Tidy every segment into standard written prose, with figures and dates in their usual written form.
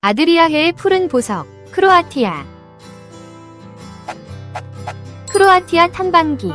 아드리아해의 푸른 보석, 크로아티아. 크로아티아 탐방기.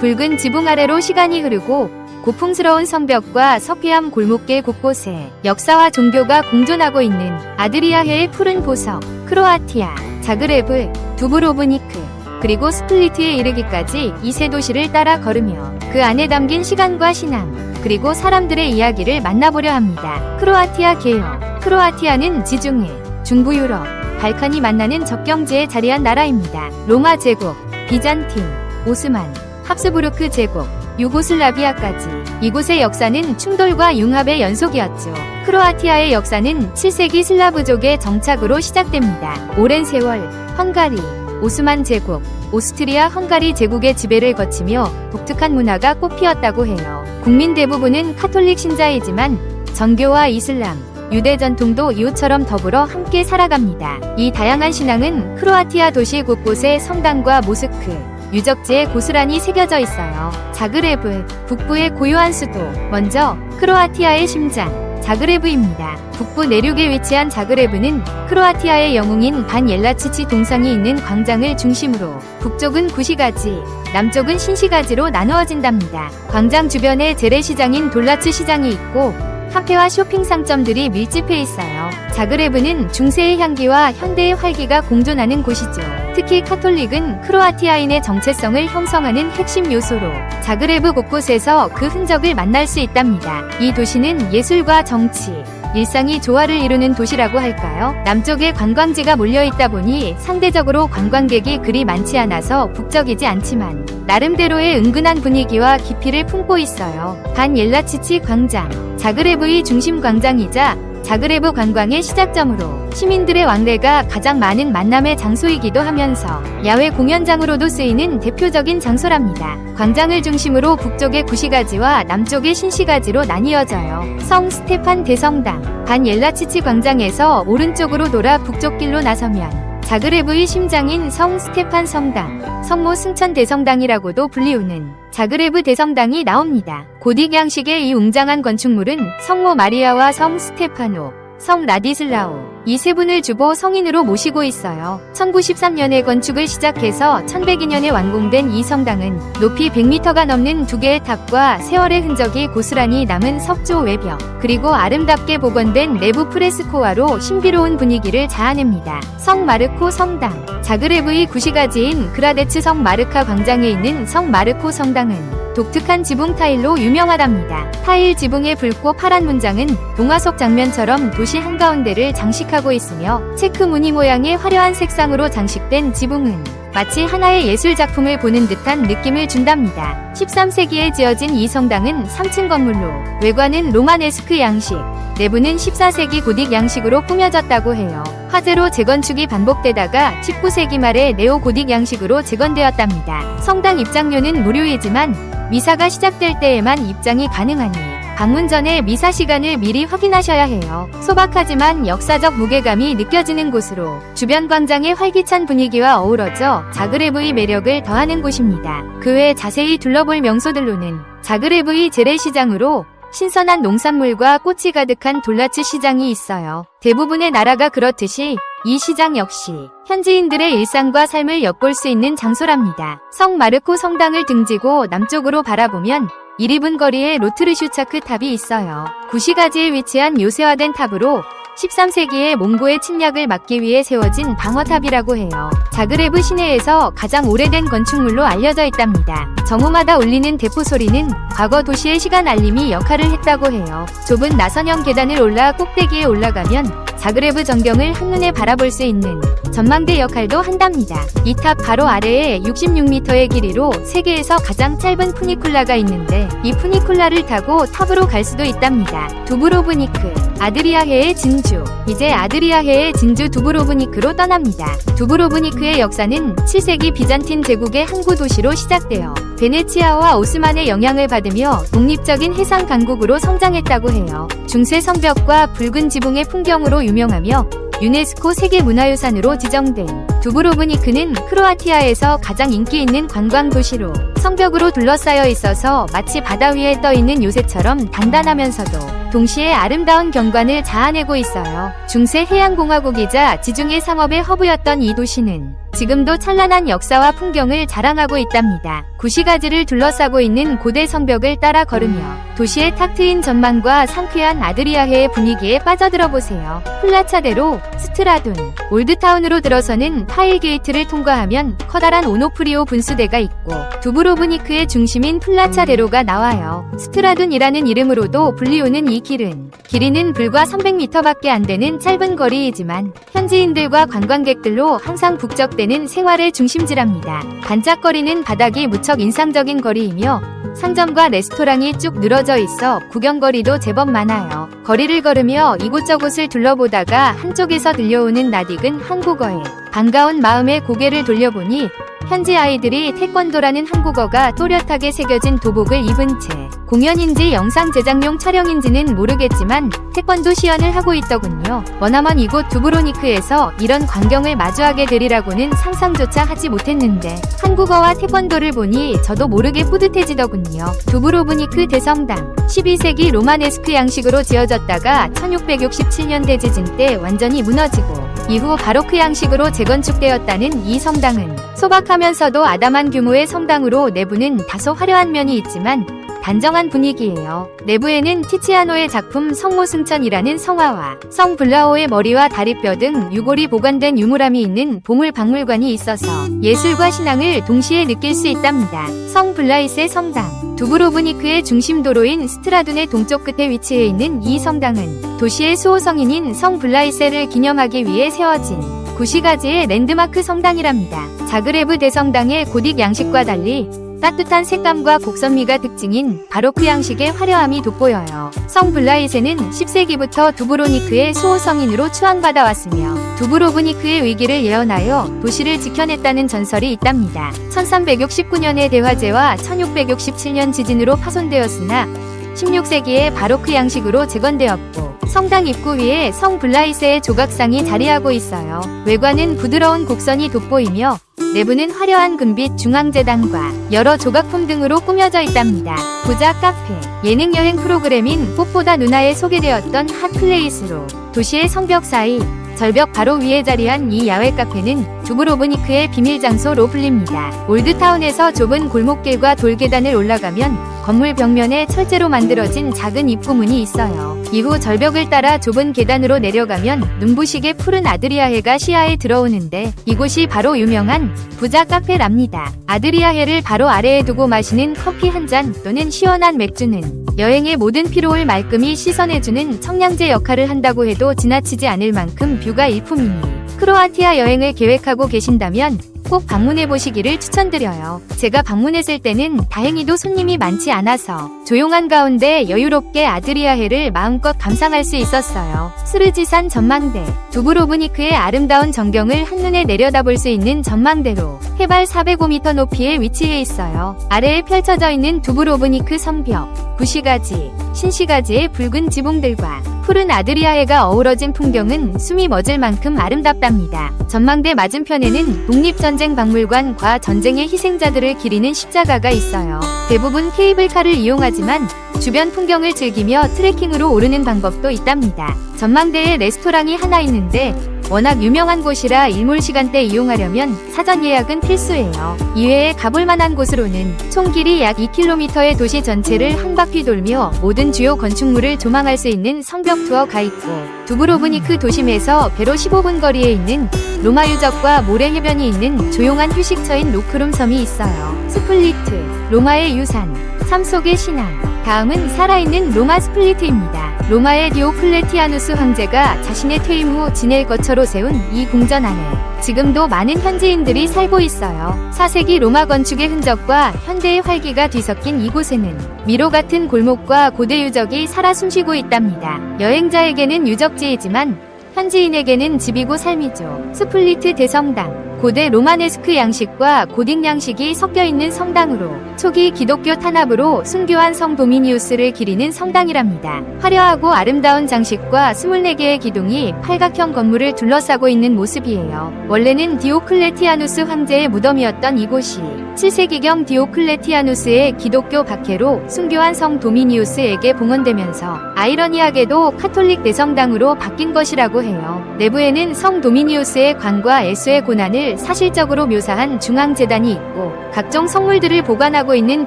붉은 지붕 아래로 시간이 흐르고 고풍스러운 성벽과 서귀함 골목길 곳곳에 역사와 종교가 공존하고 있는 아드리아해의 푸른 보석, 크로아티아. 자그레브, 두브로브니크, 그리고 스플리트에 이르기까지 이 세 도시를 따라 걸으며 그 안에 담긴 시간과 신앙, 그리고 사람들의 이야기를 만나보려 합니다. 크로아티아 개요. 크로아티아는 지중해, 중부 유럽, 발칸이 만나는 접경지에 자리한 나라입니다. 로마 제국, 비잔틴, 오스만, 합스부르크 제국, 유고슬라비아까지 이곳의 역사는 충돌과 융합의 연속이었죠. 크로아티아의 역사는 7세기 슬라브족의 정착으로 시작됩니다. 오랜 세월 헝가리, 오스만 제국, 오스트리아 헝가리 제국의 지배를 거치며 독특한 문화가 꽃피었다고 해요. 국민 대부분은 카톨릭 신자이지만 정교와 이슬람, 유대 전통도 이웃처럼 더불어 함께 살아갑니다. 이 다양한 신앙은 크로아티아 도시 곳곳에 성당과 모스크, 유적지에 고스란히 새겨져 있어요. 자그레브, 북부의 고요한 수도. 먼저 크로아티아의 심장, 자그레브입니다. 북부 내륙에 위치한 자그레브는 크로아티아의 영웅인 반 옐라치치 동상이 있는 광장을 중심으로 북쪽은 구시가지, 남쪽은 신시가지로 나누어진답니다. 광장 주변에 재래시장인 돌라츠 시장이 있고 카페와 쇼핑 상점들이 밀집해 있어요. 자그레브는 중세의 향기와 현대의 활기가 공존하는 곳이죠. 특히 카톨릭은 크로아티아인의 정체성을 형성하는 핵심 요소로 자그레브 곳곳에서 그 흔적을 만날 수 있답니다. 이 도시는 예술과 정치, 일상이 조화를 이루는 도시라고 할까요? 남쪽에 관광지가 몰려있다 보니 상대적으로 관광객이 그리 많지 않아서 북적이지 않지만 나름대로의 은근한 분위기와 깊이를 품고 있어요. 반 옐라치치 광장, 자그레브의 중심 광장이자 자그레브 관광의 시작점으로 시민들의 왕래가 가장 많은 만남의 장소이기도 하면서 야외 공연장으로도 쓰이는 대표적인 장소랍니다. 광장을 중심으로 북쪽의 구시가지와 남쪽의 신시가지로 나뉘어져요. 성 스테판 대성당, 반 옐라치치 광장에서 오른쪽으로 돌아 북쪽 길로 나서면 자그레브의 심장인 성 스테판 성당, 성모 승천 대성당이라고도 불리우는 자그레브 대성당이 나옵니다. 고딕 양식의 이 웅장한 건축물은 성모 마리아와 성 스테파노, 성 라디슬라오 이 세 분을 주보 성인으로 모시고 있어요. 1913년에 건축을 시작해서 1102년에 완공된 이 성당은 높이 100m가 넘는 두 개의 탑과 세월의 흔적이 고스란히 남은 석조 외벽, 그리고 아름답게 복원된 내부 프레스코화로 신비로운 분위기를 자아냅니다. 성 마르코 성당, 자그레브의 구시가지인 그라데츠 성 마르카 광장에 있는 성 마르코 성당은 독특한 지붕 타일로 유명하답니다. 타일 지붕의 붉고 파란 문장은 동화 속 장면처럼 도시 한가운데를 장식하고 있으며 체크 무늬 모양의 화려한 색상으로 장식된 지붕은 마치 하나의 예술 작품을 보는 듯한 느낌을 준답니다. 13세기에 지어진 이 성당은 3층 건물로 외관은 로마네스크 양식, 내부는 14세기 고딕 양식으로 꾸며졌다고 해요. 화재로 재건축이 반복되다가 19세기 말에 네오 고딕 양식으로 재건되었답니다. 성당 입장료는 무료이지만 미사가 시작될 때에만 입장이 가능하니 방문 전에 미사 시간을 미리 확인하셔야 해요. 소박하지만 역사적 무게감이 느껴지는 곳으로 주변 광장의 활기찬 분위기와 어우러져 자그레브의 매력을 더하는 곳입니다. 그 외 자세히 둘러볼 명소들로는 자그레브의 재래시장으로 신선한 농산물과 꽃이 가득한 돌라츠 시장이 있어요. 대부분의 나라가 그렇듯이 이 시장 역시 현지인들의 일상과 삶을 엿볼 수 있는 장소랍니다. 성 마르코 성당을 등지고 남쪽으로 바라보면 1인분 거리에 로트르슈차크 탑이 있어요. 구시가지에 위치한 요새화된 탑으로 13세기에 몽고의 침략을 막기 위해 세워진 방어탑이라고 해요. 자그레브 시내에서 가장 오래된 건축물로 알려져 있답니다. 정오마다 울리는 대포 소리는 과거 도시의 시간 알림이 역할을 했다고 해요. 좁은 나선형 계단을 올라 꼭대기에 올라가면 자그레브 전경을 한눈에 바라볼 수 있는 전망대 역할도 한답니다. 이 탑 바로 아래에 66m의 길이로 세계에서 가장 짧은 푸니쿨라가 있는데 이 푸니쿨라를 타고 탑으로 갈 수도 있답니다. 두브로브니크, 아드리아해의 진주. 이제 아드리아해의 진주 두브로브니크로 떠납니다. 두브로브니크의 역사는 7세기 비잔틴 제국의 항구 도시로 시작되어 베네치아와 오스만의 영향을 받으며 독립적인 해상 강국으로 성장했다고 해요. 중세 성벽과 붉은 지붕의 풍경으로 유명하며 유네스코 세계문화유산으로 지정된 두브로브니크는 크로아티아에서 가장 인기 있는 관광 도시로 성벽으로 둘러싸여 있어서 마치 바다 위에 떠 있는 요새처럼 단단하면서도 동시에 아름다운 경관을 자아내고 있어요. 중세 해양공화국이자 지중해 상업의 허브였던 이 도시는 지금도 찬란한 역사와 풍경을 자랑하고 있답니다. 구시가지를 둘러싸고 있는 고대 성벽을 따라 걸으며 도시의 탁 트인 전망과 상쾌한 아드리아해의 분위기에 빠져들어 보세요. 플라차대로, 스트라둔, 올드타운으로 들어서는 파일게이트를 통과하면 커다란 오노프리오 분수대가 있고 두브로브니크의 중심인 플라차대로가 나와요. 스트라둔이라는 이름으로도 불리우는 이 길이는 불과 300m밖에 안 되는 짧은 거리이지만 현지인들과 관광객들로 항상 북적대는 생활의 중심지랍니다. 반짝거리는 바닥이 무척 인상적인 거리이며 상점과 레스토랑이 쭉 늘어져 있어 구경거리도 제법 많아요. 거리를 걸으며 이곳저곳을 둘러보다가 한쪽에서 들려오는 낯익은 한국어에 반가운 마음에 고개를 돌려보니 현지 아이들이 태권도라는 한국어가 또렷하게 새겨진 도복을 입은 채 공연인지 영상 제작용 촬영인지는 모르겠지만 태권도 시연을 하고 있더군요. 머나먼 이곳 두브로니크에서 이런 광경을 마주하게 되리라고는 상상조차 하지 못했는데 한국어와 태권도를 보니 저도 모르게 뿌듯해지더군요. 두브로브니크 대성당 12세기 로마네스크 양식으로 지어졌다가 1667년 대지진 때 완전히 무너지고 이후 바로크 양식으로 재건축되었다는 이 성당은 소박하면서도 아담한 규모의 성당으로 내부는 다소 화려한 면이 있지만 단정한 분위기예요. 내부에는 티치아노의 작품 성모승천이라는 성화와 성 블라오의 머리와 다리뼈 등 유골이 보관된 유물함이 있는 보물박물관이 있어서 예술과 신앙을 동시에 느낄 수 있답니다. 성 블라이세 성당 두브로브니크의 중심도로인 스트라둔의 동쪽 끝에 위치해 있는 이 성당은 도시의 수호성인인 성 블라이세를 기념하기 위해 세워진 구시가지의 랜드마크 성당이랍니다. 자그레브 대성당의 고딕 양식과 달리 따뜻한 색감과 곡선미가 특징인 바로크 양식의 화려함이 돋보여요. 성 블라이세는 10세기부터 두브로니크의 수호성인으로 추앙받아 왔으며 두브로브니크의 위기를 예언하여 도시를 지켜냈다는 전설이 있답니다. 1369년의 대화재와 1667년 지진으로 파손되었으나 16세기에 바로크 양식으로 재건되었고 성당 입구 위에 성 블라이세의 조각상이 자리하고 있어요. 외관은 부드러운 곡선이 돋보이며 내부는 화려한 금빛 중앙재단과 여러 조각품 등으로 꾸며져 있답니다. 부자 카페, 예능 여행 프로그램인 꽃보다 누나에 소개되었던 핫플레이스로 도시의 성벽 사이 절벽 바로 위에 자리한 이 야외 카페는 두브로브니크의 비밀 장소로 불립니다. 올드타운에서 좁은 골목길과 돌계단을 올라가면 건물 벽면에 철제로 만들어진 작은 입구문이 있어요. 이후 절벽을 따라 좁은 계단으로 내려가면 눈부시게 푸른 아드리아해가 시야에 들어오는데 이곳이 바로 유명한 부자 카페랍니다. 아드리아해를 바로 아래에 두고 마시는 커피 한 잔 또는 시원한 맥주는 여행의 모든 피로를 말끔히 씻어내주는 청량제 역할을 한다고 해도 지나치지 않을 만큼 뷰가 일품이니 크로아티아 여행을 계획하고 계신다면 꼭 방문해보시기를 추천드려요. 제가 방문했을 때는 다행히도 손님이 많지 않아서 조용한 가운데 여유롭게 아드리아해를 마음껏 감상할 수 있었어요. 스르지산 전망대 두브로브니크의 아름다운 전경을 한눈에 내려다볼 수 있는 전망대로 해발 405m 높이에 위치해 있어요. 아래에 펼쳐져 있는 두브로브니크 성벽, 구시가지, 신시가지의 붉은 지붕들과 푸른 아드리아해가 어우러진 풍경은 숨이 멎을 만큼 아름답답니다. 전망대 맞은편에는 독립전쟁 박물관과 전쟁의 희생자들을 기리는 십자가가 있어요. 대부분 케이블카를 이용하지만 주변 풍경을 즐기며 트레킹으로 오르는 방법도 있답니다. 전망대에 레스토랑이 하나 있는데 워낙 유명한 곳이라 일몰 시간대 이용하려면 사전 예약은 필수예요. 이외에 가볼 만한 곳으로는 총 길이 약 2km의 도시 전체를 한 바퀴 돌며 모든 주요 건축물을 조망할 수 있는 성벽 투어가 있고 두브로브니크 도심에서 배로 15분 거리에 있는 로마 유적과 모래 해변이 있는 조용한 휴식처인 노크룸 섬이 있어요. 스플리트, 로마의 유산, 삶 속의 신앙. 다음은 살아있는 로마 스플리트입니다. 로마의 디오클레티아누스 황제가 자신의 퇴임 후 지낼 거처로 세운 이 궁전 안에 지금도 많은 현지인들이 살고 있어요. 4세기 로마 건축의 흔적과 현대의 활기가 뒤섞인 이곳에는 미로 같은 골목과 고대 유적이 살아 숨쉬고 있답니다. 여행자에게는 유적지이지만 현지인에게는 집이고 삶이죠. 스플리트 대성당 고대 로마네스크 양식과 고딕 양식이 섞여 있는 성당으로 초기 기독교 탄압으로 순교한 성 도미니우스를 기리는 성당이랍니다. 화려하고 아름다운 장식과 24개의 기둥이 팔각형 건물을 둘러싸고 있는 모습이에요. 원래는 디오클레티아누스 황제의 무덤이었던 이곳이 7세기경 디오클레티아누스의 기독교 박해로 순교한 성 도미니우스에게 봉헌되면서 아이러니하게도 카톨릭 대성당으로 바뀐 것이라고 해요. 내부에는 성 도미니우스의 관과 예수의 고난을 사실적으로 묘사한 중앙재단이 있고 각종 성물들을 보관하고 있는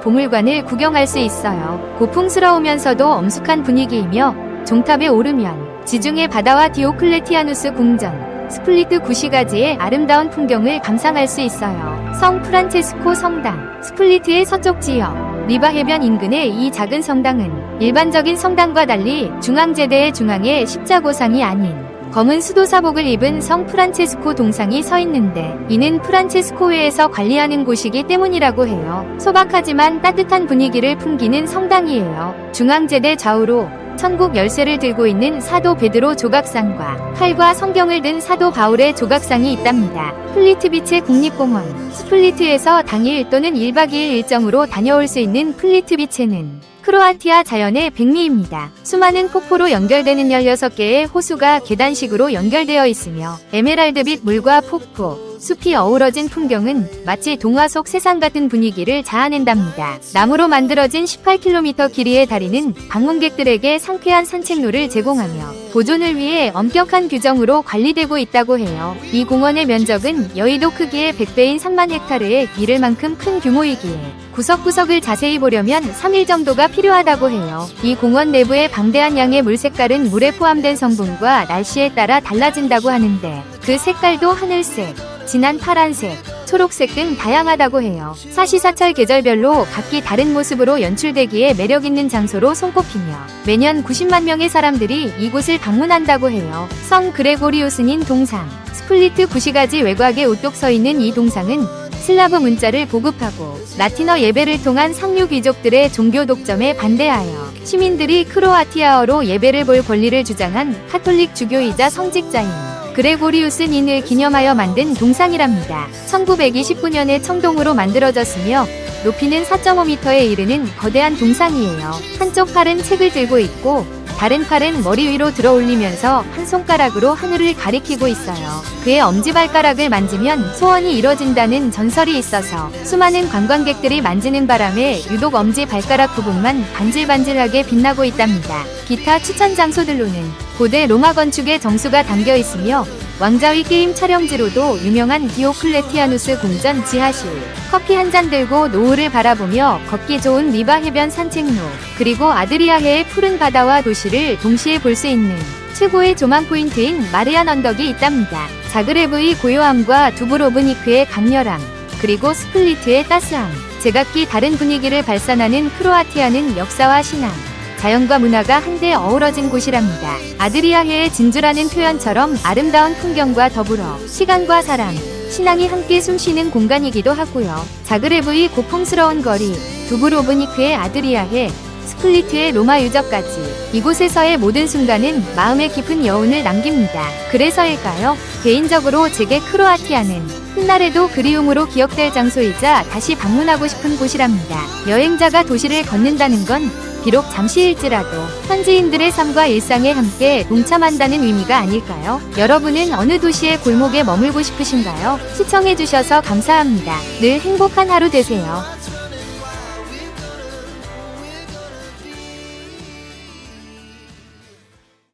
보물관을 구경할 수 있어요. 고풍스러우면서도 엄숙한 분위기이며 종탑에 오르면 지중해 바다와 디오클레티아누스 궁전, 스플리트 구시가지의 아름다운 풍경을 감상할 수 있어요. 성 프란체스코 성당, 스플리트의 서쪽 지역, 리바 해변 인근의 이 작은 성당은 일반적인 성당과 달리 중앙제대의 중앙에 십자고상이 아닌 검은 수도사복을 입은 성 프란체스코 동상이 서 있는데 이는 프란체스코회에서 관리하는 곳이기 때문이라고 해요. 소박하지만 따뜻한 분위기를 풍기는 성당이에요. 중앙제대 좌우로 천국 열쇠를 들고 있는 사도 베드로 조각상과 칼과 성경을 든 사도 바울의 조각상이 있답니다. 플리트비체 국립공원, 스플리트에서 당일 또는 1박 2일 일정으로 다녀올 수 있는 플리트비체는 크로아티아 자연의 백미입니다. 수많은 폭포로 연결되는 16개의 호수가 계단식으로 연결되어 있으며 에메랄드빛 물과 폭포, 숲이 어우러진 풍경은 마치 동화 속 세상 같은 분위기를 자아낸답니다. 나무로 만들어진 18km 길이의 다리는 방문객들에게 상쾌한 산책로를 제공하며 보존을 위해 엄격한 규정으로 관리되고 있다고 해요. 이 공원의 면적은 여의도 크기의 100배인 3만 헥타르에 이를 만큼 큰 규모이기에 구석구석을 자세히 보려면 3일 정도가 필요하다고 해요. 이 공원 내부의 방대한 양의 물 색깔은 물에 포함된 성분과 날씨에 따라 달라진다고 하는데 그 색깔도 하늘색, 진한 파란색, 초록색 등 다양하다고 해요. 사시사철 계절별로 각기 다른 모습으로 연출되기에 매력있는 장소로 손꼽히며 매년 90만 명의 사람들이 이곳을 방문한다고 해요. 성 그레고리우스닌 동상, 스플리트 구시가지 외곽에 우뚝 서 있는 이 동상은 슬라브 문자를 보급하고 라틴어 예배를 통한 상류 귀족들의 종교 독점에 반대하여 시민들이 크로아티아어로 예배를 볼 권리를 주장한 카톨릭 주교이자 성직자인 그레고리우스 닌을 기념하여 만든 동상이랍니다. 1929년에 청동으로 만들어졌으며 높이는 4.5m에 이르는 거대한 동상이에요. 한쪽 팔은 책을 들고 있고 다른 팔은 머리 위로 들어 올리면서 한 손가락으로 하늘을 가리키고 있어요. 그의 엄지발가락을 만지면 소원이 이뤄진다는 전설이 있어서 수많은 관광객들이 만지는 바람에 유독 엄지발가락 부분만 반질반질하게 빛나고 있답니다. 기타 추천 장소들로는 고대 로마 건축의 정수가 담겨 있으며 왕자위 게임 촬영지로도 유명한 디오클레티아누스 궁전 지하실, 커피 한 잔 들고 노을을 바라보며 걷기 좋은 리바 해변 산책로, 그리고 아드리아해의 푸른 바다와 도시를 동시에 볼 수 있는 최고의 조망 포인트인 마리안 언덕이 있답니다. 자그레브의 고요함과 두브로브니크의 강렬함, 그리고 스플리트의 따스함, 제각기 다른 분위기를 발산하는 크로아티아는 역사와 신앙, 자연과 문화가 한데 어우러진 곳이랍니다. 아드리아해의 진주라는 표현처럼 아름다운 풍경과 더불어 시간과 사람, 신앙이 함께 숨쉬는 공간이기도 하고요. 자그레브의 고풍스러운 거리, 두브로브니크의 아드리아해, 스플리트의 로마 유적까지 이곳에서의 모든 순간은 마음에 깊은 여운을 남깁니다. 그래서일까요? 개인적으로 제게 크로아티아는 훗날에도 그리움으로 기억될 장소이자 다시 방문하고 싶은 곳이랍니다. 여행자가 도시를 걷는다는 건 비록 잠시일지라도 현지인들의 삶과 일상에 함께 동참한다는 의미가 아닐까요? 여러분은 어느 도시의 골목에 머물고 싶으신가요? 시청해주셔서 감사합니다. 늘 행복한 하루 되세요.